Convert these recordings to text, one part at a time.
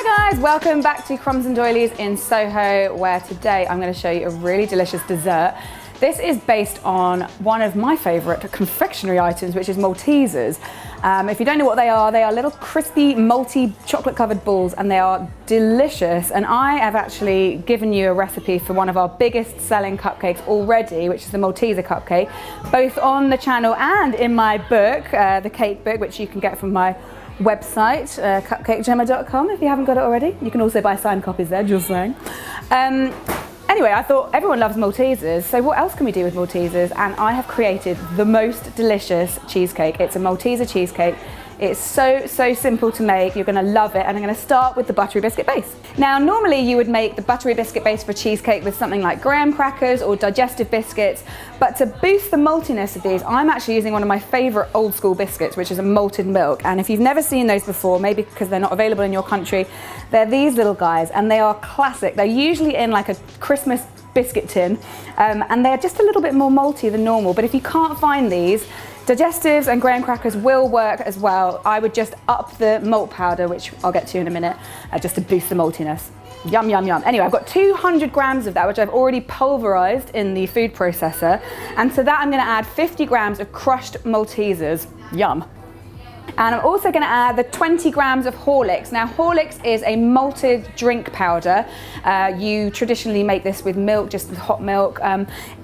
Hi guys, welcome back to Crumbs and Doilies in Soho, where today I'm going to show you a really delicious dessert. This is based on one of my favourite confectionery items, which is Maltesers. If you don't know what they are little crispy, malty, chocolate-covered balls, and they are delicious. And I have actually given you a recipe for one of our biggest selling cupcakes already, which is the Malteser cupcake, both on the channel and in my book, the cake book, which you can get from my website, cupcakejemma.com, if you haven't got it already. You can also buy signed copies there, just saying. Anyway, I thought everyone loves Maltesers, so what else can we do with Maltesers? And I have created the most delicious cheesecake. It's a Malteser cheesecake. It's so simple to make. You're gonna love it. And I'm gonna start with the buttery biscuit base. Now, normally you would make the buttery biscuit base for a cheesecake with something like graham crackers or digestive biscuits. But to boost the maltiness of these, I'm actually using one of my favorite old school biscuits, which is a malted milk. And if you've never seen those before, maybe because they're not available in your country, they're these little guys and they are classic. They're usually in like a Christmas biscuit tin, and they're just a little bit more malty than normal. But if you can't find these, digestives and graham crackers will work as well. I would just up the malt powder, which I'll get to in a minute, just to boost the maltiness. Yum, yum, yum. Anyway, I've got 200 grams of that, which I've already pulverized in the food processor. And to that, I'm gonna add 50 grams of crushed Maltesers. Yum. And I'm also going to add the 20 grams of Horlicks. Now, Horlicks is a malted drink powder. You traditionally make this with milk, just with hot milk.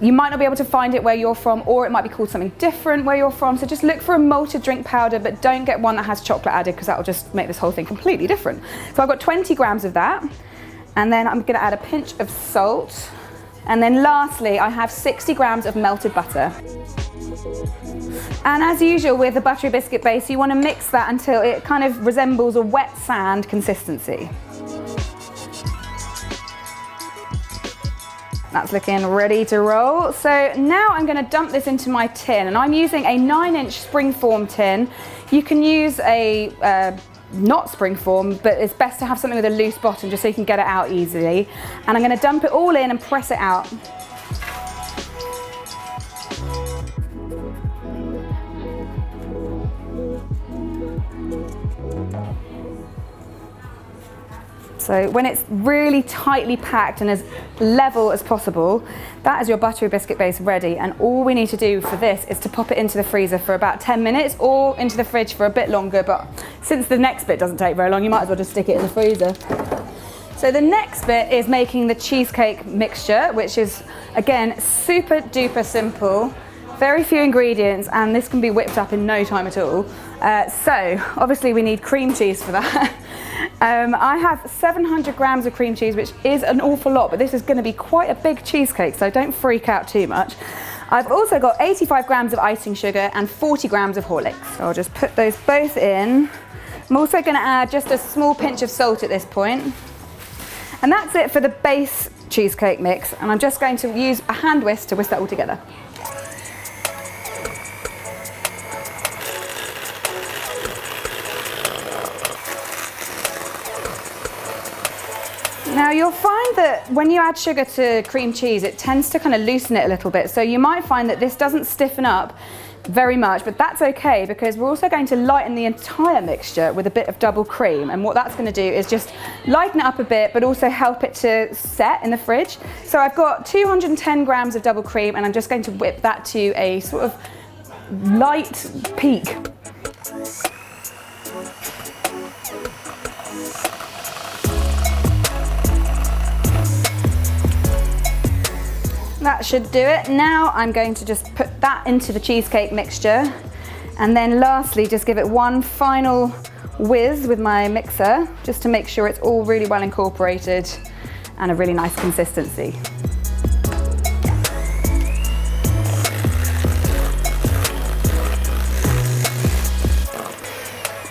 You might not be able to find it where you're from, or it might be called something different where you're from. So just look for a malted drink powder, but don't get one that has chocolate added, because that will just make this whole thing completely different. So I've got 20 grams of that. And then I'm going to add a pinch of salt. And then lastly, I have 60 grams of melted butter. And as usual with the buttery biscuit base, you want to mix that until it kind of resembles a wet sand consistency. That's looking ready to roll. So now I'm going to dump this into my tin, and I'm using a 9-inch springform tin. You can use a not springform, but it's best to have something with a loose bottom just so you can get it out easily. And I'm going to dump it all in and press it out. So when it's really tightly packed and as level as possible, that is your buttery biscuit base ready. And all we need to do for this is to pop it into the freezer for about 10 minutes or into the fridge for a bit longer. But since the next bit doesn't take very long, you might as well just stick it in the freezer. So the next bit is making the cheesecake mixture, which is, again, super duper simple. Very few ingredients, and this can be whipped up in no time at all. So obviously we need cream cheese for that. I have 700 grams of cream cheese, which is an awful lot, but this is going to be quite a big cheesecake, so don't freak out too much. I've also got 85 grams of icing sugar and 40 grams of Horlicks. So I'll just put those both in. I'm also going to add just a small pinch of salt at this point. And that's it for the base cheesecake mix, and I'm just going to use a hand whisk to whisk that all together. Now you'll find that when you add sugar to cream cheese, it tends to kind of loosen it a little bit. So you might find that this doesn't stiffen up very much, but that's okay, because we're also going to lighten the entire mixture with a bit of double cream. And what that's going to do is just lighten it up a bit, but also help it to set in the fridge. So I've got 210 grams of double cream, and I'm just going to whip that to a sort of light peak. That should do it. Now I'm going to just put that into the cheesecake mixture, and then lastly just give it one final whiz with my mixer, just to make sure it's all really well incorporated and a really nice consistency.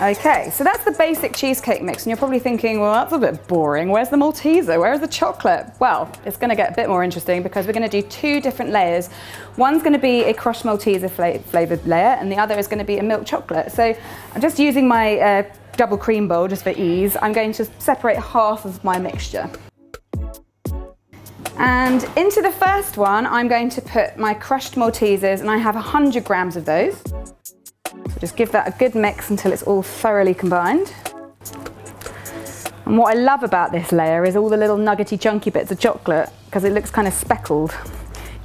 Okay, so that's the basic cheesecake mix, and you're probably thinking, well, that's a bit boring. Where's the Malteser? Where's the chocolate? Well, it's going to get a bit more interesting, because we're going to do 2 different layers. One's going to be a crushed Malteser flavored layer, and the other is going to be a milk chocolate. So I'm just using my double cream bowl just for ease. I'm going to separate half of my mixture. And into the first one, I'm going to put my crushed Maltesers, and I have 100 grams of those. So just give that a good mix until it's all thoroughly combined. And what I love about this layer is all the little nuggety chunky bits of chocolate, because it looks kind of speckled.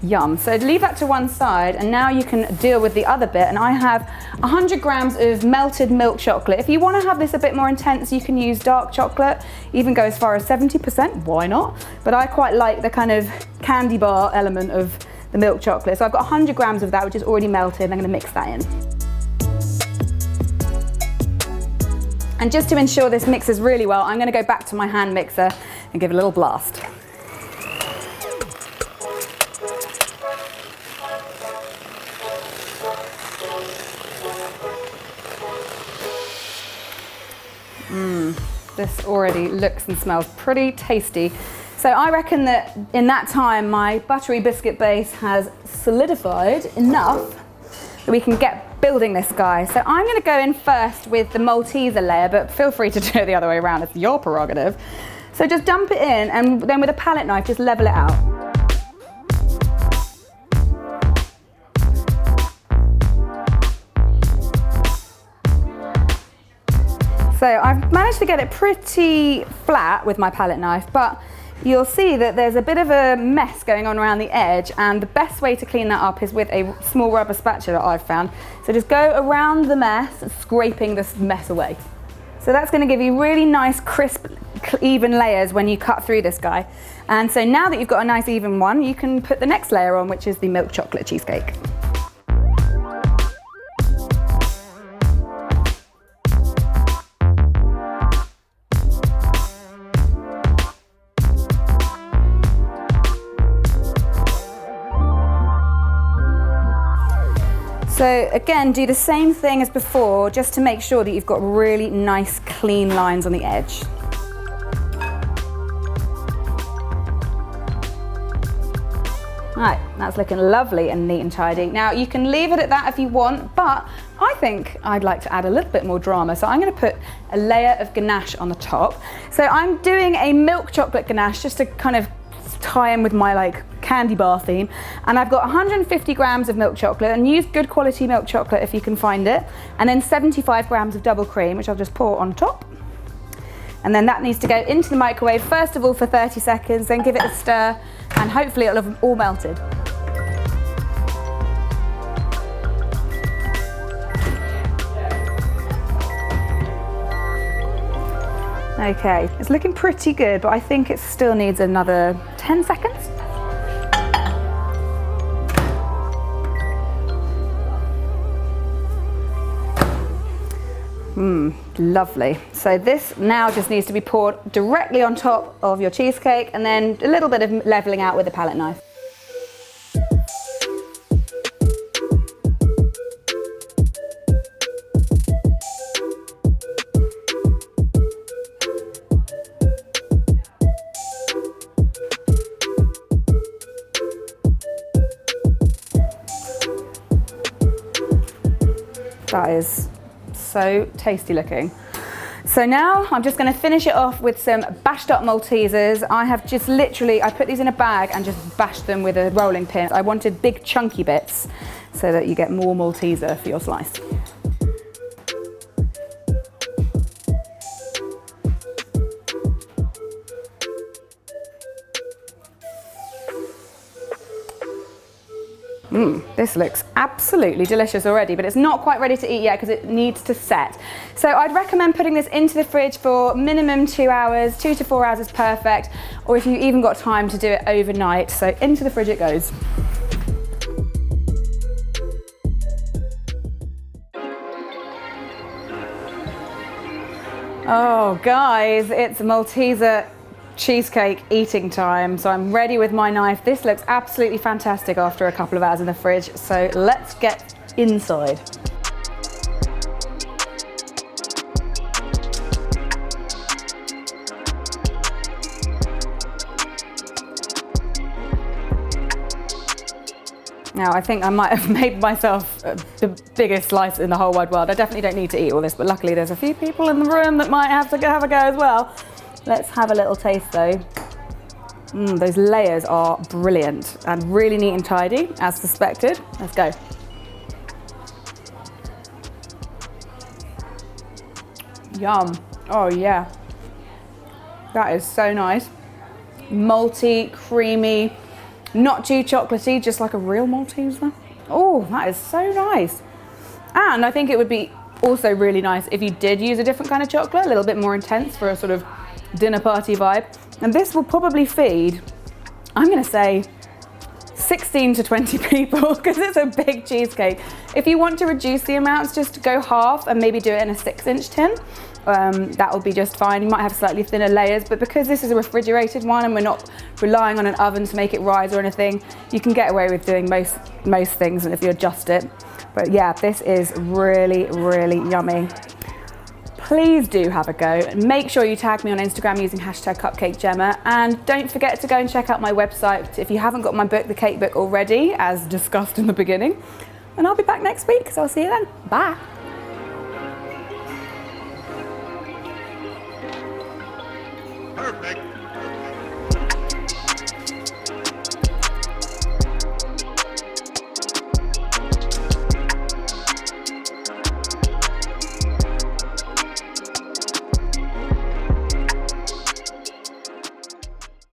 Yum. So leave that to one side, and now you can deal with the other bit. And I have 100 grams of melted milk chocolate. If you want to have this a bit more intense, you can use dark chocolate, even go as far as 70%, why not? But I quite like the kind of candy bar element of the milk chocolate. So I've got 100 grams of that, which is already melted, and I'm going to mix that in. And just to ensure this mixes really well, I'm going to go back to my hand mixer and give it a little blast. This already looks and smells pretty tasty. So I reckon that in that time my buttery biscuit base has solidified enough that we can get building this guy. So I'm going to go in first with the Malteser layer, but feel free to do it the other way around, it's your prerogative. So just dump it in, and then with a palette knife just level it out. So I've managed to get it pretty flat with my palette knife, but you'll see that there's a bit of a mess going on around the edge, and the best way to clean that up is with a small rubber spatula I've found. So just go around the mess, scraping this mess away. So that's going to give you really nice, crisp, even layers when you cut through this guy. And so now that you've got a nice even one, you can put the next layer on, which is the milk chocolate cheesecake. So again, do the same thing as before, just to make sure that you've got really nice, clean lines on the edge. Right, that's looking lovely and neat and tidy. Now you can leave it at that if you want, but I think I'd like to add a little bit more drama. So I'm going to put a layer of ganache on the top. So I'm doing a milk chocolate ganache just to kind of tie in with my candy bar theme, and I've got 150 grams of milk chocolate, and use good quality milk chocolate if you can find it, and then 75 grams of double cream, which I'll just pour on top. And then that needs to go into the microwave first of all for 30 seconds, then give it a stir, and hopefully it'll have all melted. Okay, it's looking pretty good, but I think it still needs another 10 seconds. Lovely. So this now just needs to be poured directly on top of your cheesecake, and then a little bit of leveling out with a palette knife. That is so tasty looking. So now I'm just going to finish it off with some bashed up Maltesers. I have just literally, I put these in a bag and just bashed them with a rolling pin. I wanted big chunky bits so that you get more Malteser for your slice. This looks absolutely delicious already, but it's not quite ready to eat yet because it needs to set. So I'd recommend putting this into the fridge for minimum 2 hours, 2 to 4 hours is perfect, or if you've even got time to do it overnight, so into the fridge it goes. Oh guys, it's Malteser cheesecake eating time, so I'm ready with my knife. This looks absolutely fantastic after a couple of hours in the fridge, so let's get inside. Now I think I might have made myself the biggest slice in the whole wide world. I definitely don't need to eat all this, but luckily there's a few people in the room that might have to have a go as well. Let's have a little taste though. Those layers are brilliant and really neat and tidy, as suspected. Let's go. Yum. Oh yeah. That is so nice. Malty, creamy, not too chocolatey, just like a real Malteser. Oh, that is so nice. And I think it would be also really nice if you did use a different kind of chocolate, a little bit more intense for a sort of dinner party vibe. And this will probably feed, I'm gonna say, 16 to 20 people because it's a big cheesecake. If you want to reduce the amounts, just go half and maybe do it in a 6-inch tin. That will be just fine. You might have slightly thinner layers, but because this is a refrigerated one and we're not relying on an oven to make it rise or anything, you can get away with doing most things if you adjust it. But yeah, this is really, really yummy. Please do have a go. Make sure you tag me on Instagram using hashtag Cupcake Jemma, and don't forget to go and check out my website if you haven't got my book, the cake book, already, as discussed in the beginning. And I'll be back next week, so I'll see you then. Bye. Perfect.